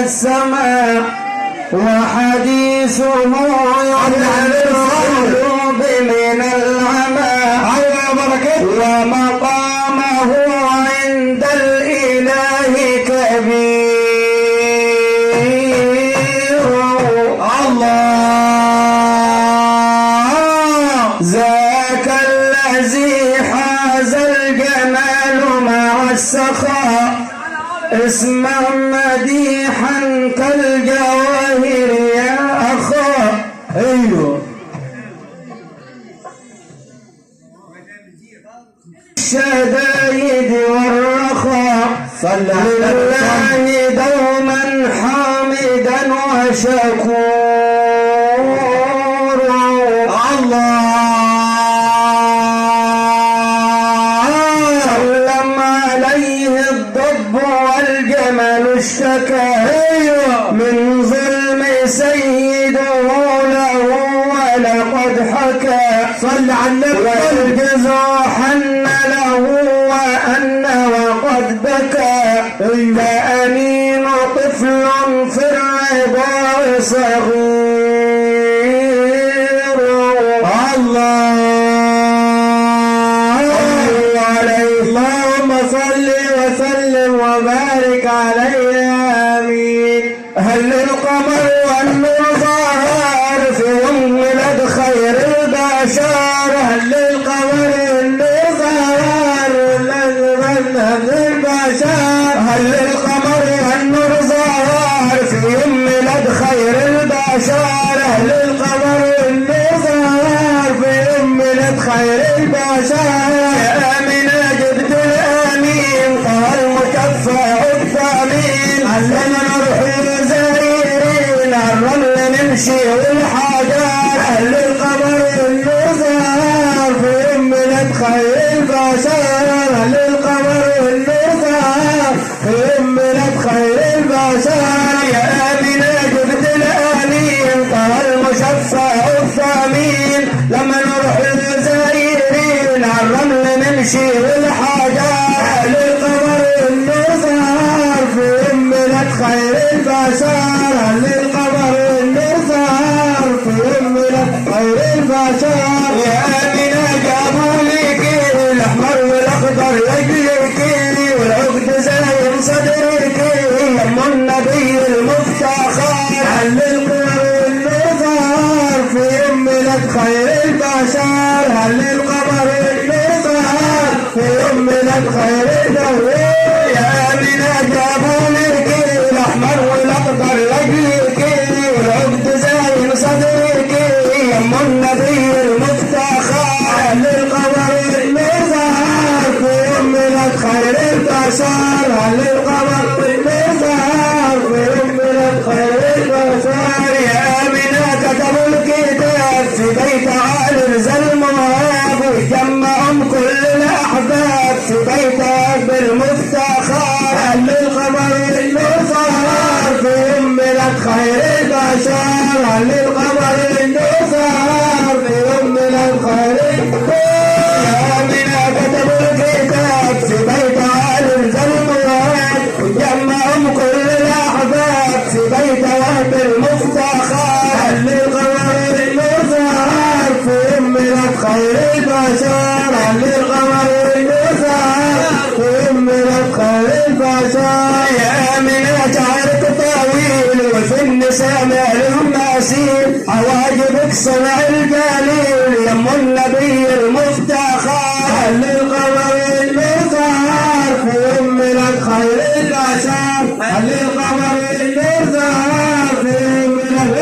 السماء وحديثه يعلم القلوب من العمى ومقامه عند الإله كبير. الله ذاك الذي حاز الجمال مع السخاء اسما مديحا كالجواهر يا أخا. ايوه الشدايد والرخاء لله دوما حامدا وشكورا. الله سلم عليه الضب والجمل اشتكى من ظلم سيده له ولقد حكى. صل على النبي والجزع حن له وأن وقد بكى. فأمين طفل في الرضاع صغير. الله عليه اللهم صل وسلم وبارك عليه آمين. هل القمر والنور ظهر في يوم ولد خير البشر. هل القمر والنور ظهر البشر. هل القمر والنور ظهر في يوم ولد خير البشر. هل القمر والنور ظهر في يوم ولد خير البشر. يا آمنة جبت الأمين طه المكفى الثمين. علمنا نروح الجزائرين الرمل نمشي والحجر. أهل القمر والنور ظهر في يوم ولد خير البشر. أهل القمر والنور ظهر في يوم ولد خير البشر. يا آمنة جبت الأمين طه المشفى الثمين. لما نروح الجزائرين الرمل نمشي والحجر. أهل القمر والنور ظهر في يوم ولد خير البشر. أهل القمر والنور ظهر في يوم ولد خير البشر. يا آمنة جابوا لك الأحمر والأخضر يجلك والعقد زايم صدرك يم النبي المفتخر. أهل القمر والنور ظهر في يوم ولد خير البشر. أهل القمر والنور ظهر في يوم ولد خير البشر. يا آمنة جابوا لك الأحمر والأخضر يجلك والعقد زايم صدرك يم النبي المفتخر. أهل القمر والنور ظهر في يوم ولد خير البشر. أهل القمر والنور ظهر في يوم ولد خير البشر. يا آمنة كتبوا الكتاب في بيت عالم المهاب وجمعهم كل الأحباب في بيت أب المفتخر. أهل القمر والنور ظهر في يوم ولد خير البشر. أهل القمر والنور ظهر في يوم ولد خير البشر. يا آمنة كتبوا الكتاب في بيت عالم المهاب وجمعهم كل الأحباب في بيت أب المفتخر. أهل القمر والنور ظهر في يوم ولد خير البشر. أهل القمر والنور ظهر في يوم ولد خير البشر. يا آمنة شعرك طويل وفي النساء مالهم ناسين. عواجبك صنع الجليل يم النبي المفتخر. أهل القمر والنور ظهر في يوم ولد خير البشر. أهل القمر والنور ظهر في يوم ولد.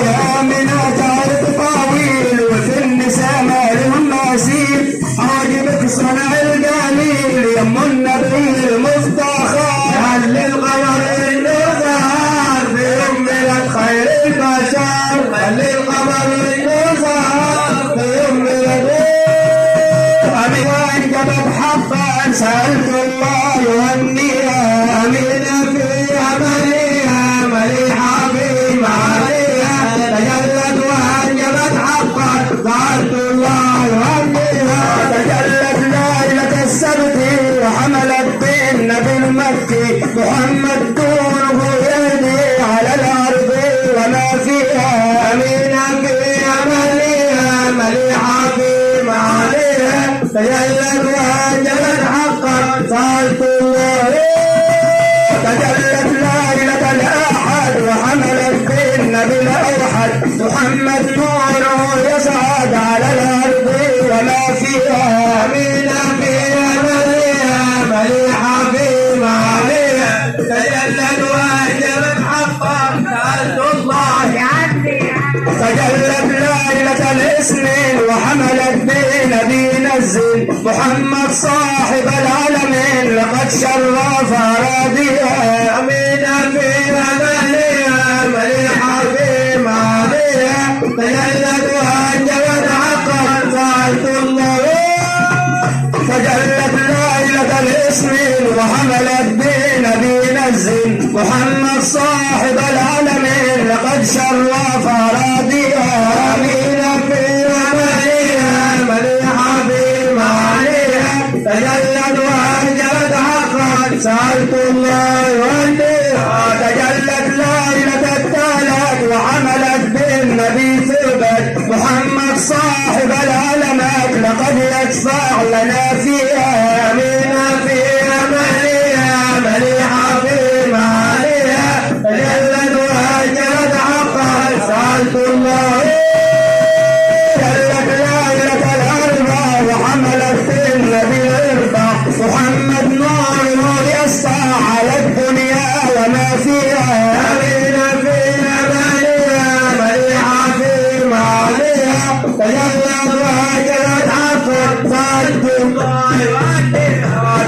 يا آمنة شعرك طويل وفي النساء مالهم ناسين. عواجبك صنع الجليل يم النبي المفتخر. أهل القمر والنور ظهر في يوم ولد خير البشر. أهل القمر والنور ظهر في يوم ولد. أمين جبت حبا سألت الله يهنيها. أمين في عملها مليحة في معاليها. تجلت وأنجبت حبا دعوت الله يهنيها. تجلت ليلة السبت وحملت بالنبي المكي محمد دون محمد نوره يصعد على الأرض وما فيها. أمينة فيها مليحة في معاليها تجلت وهجمت حقا سألت الله تجلت ليلة الاثنين وحملت بنبي نزل محمد صاحب العالمين لقد شرف أراضيها. أمينة فيها مليحة في معاليها تجلت وهجمت حقا سألت الله تجلت ليلة الاثنين وحملت بنبي نزل محمد صاحب العالمين لقد شرف أراضيها. أمينة فيها مليحة في معاليها تجلت وهجمت حقا سألت الله يوليها. تجلت ليلة الثالث وحملت بالنبي ثبت محمد صاحب العلمات لقد يدفع لنا فيها. أمينة فيها مليحة في معاليها تجلت وهجمت حقا سألت الله جلت ليلة الأربع وحملت بالنبي اربع محمد نور يسعى على الدنيا وما فيها. أمينة فيها مليحة في معاليها تجلت وهجمت حقا سألت الله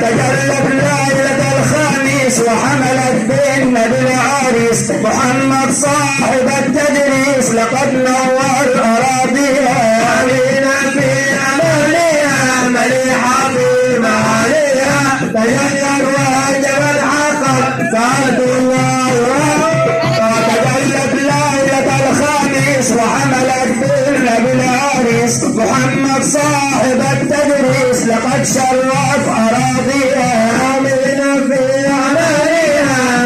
تجلت ليلة الخميس وحملت بالنبي العريس محمد صاحب التدريس لقد نور أراضيها. أمينة فيها مليحة في معاليها تجلت وهجمت حقا سألت الله تجلت ليلة الخميس وحملت بالنبي العريس محمد صاحب التدريس لقد شرف أراضيها. أمينة فيها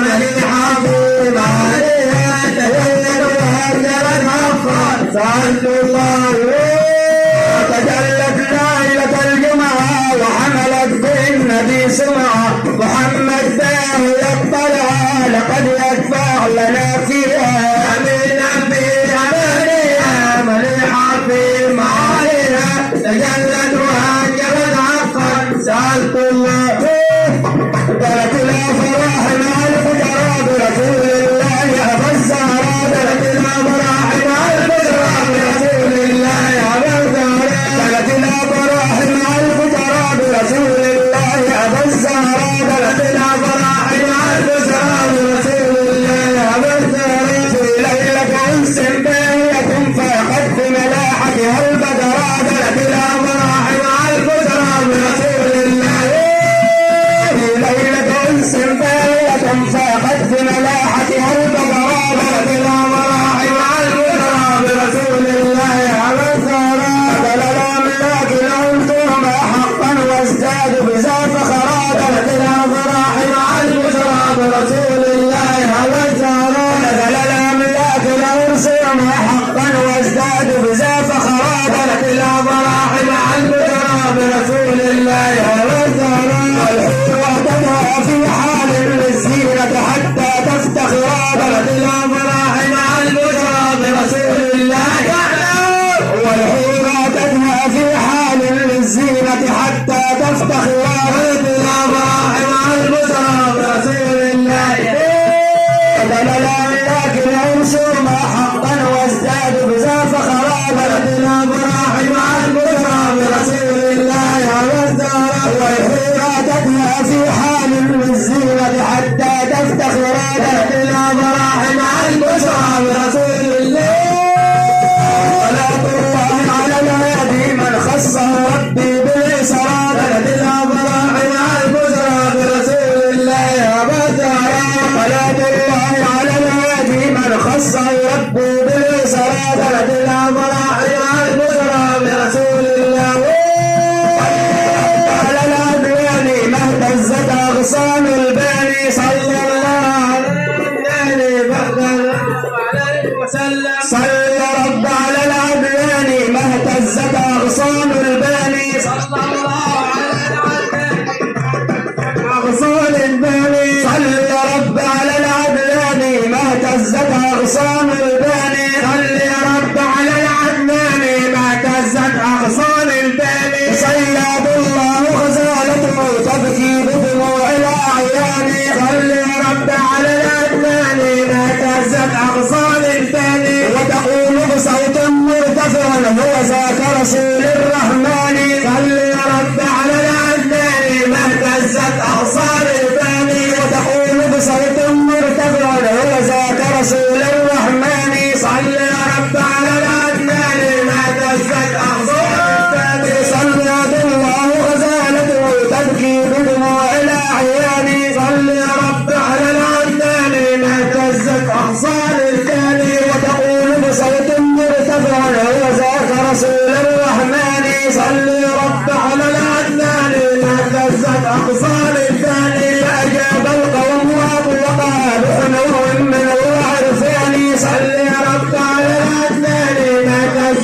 مليحة في معاليها تجلت وهجمت حقا سألت الله تجلت ليلة الجمعة وحملت بالنبي سمعة محمد داهي يطلع لقد يدفع لنا فيها. أمينة فيها مليحة في معاليها تجلت وهجمت حقا سألت الله قالت لا فرح مع الفجراء برسول الله أبا الزهراء قالت لا فرح مع الفجراء برسول الله أبا الزهراء قالت لا فرح مع الفجراء برسول الله أبا الزهراء قالت لا فرح مع الفجراء برسول الله أبا الزهراء في ليلة أنس باهية فاقت بملاحتها البدراء قالت لا فرح مع الفجراء برسول الله ليلة أنس باهية فاقت بملاحتها البدراء قالت لا فرح مع الفجراء برسول الله أبا الزهراء قال الأملاك لهم تهمة حقا وازدادوا بذا فخرا قالت لا فرح مع الفجراء برسول الله أبا الزهراء نزل الأملاك لهم تهمة حقا وازدادوا بذا فخرا قالت لا فرح مع الفجراء برسول الله أبا الزهراء والحور في حال للزينة حتى تفتخرا قالت لا فرح مع الفجراء برسول الله والحور تدهى في حال للزينة حتى تفتخرا قالت لا فرح مع الفجراء برسول الله قال الأملاك لهم سرما حقا وازدادوا بذا فخرا قالت لا فرح مع الفجراء برسول الله أبا الزهراء والحور تدهى في حال للزينة حتى تفتخرا قالت لا فرح مع البشرى برسول الله صلاة الله على الهادي من خصه ربي بالإسراء قالت لا فرح مع البشرى برسول الله أبا الزهراء صلاة الله على الهادي من خصه ربي بالإسراء قالت لا فرح مع البشرى برسول الله على الأديان ما اهتزت أغصان الباني صلى الله عليه وسلم صلى رب على الأديان ما اهتزت أغصان الباني صلى الله على أغصان الباني صلى رب على الأديان ما اهتزت أغصان الباني صلى رب على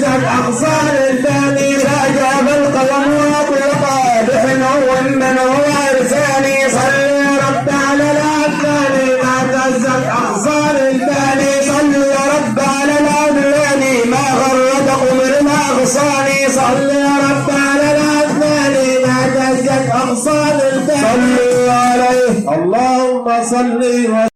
اعتزت اغصان الباني راجع بالقلم واطلقا بحنو من هو ارساني صل يا رب على العدناني اعتزت اغصان الباني صل يا رب على العدناني ما غرد قمر ما غصاني صل يا رب على العدناني اعتزت اغصان الباني صلوا عليه اللهم صل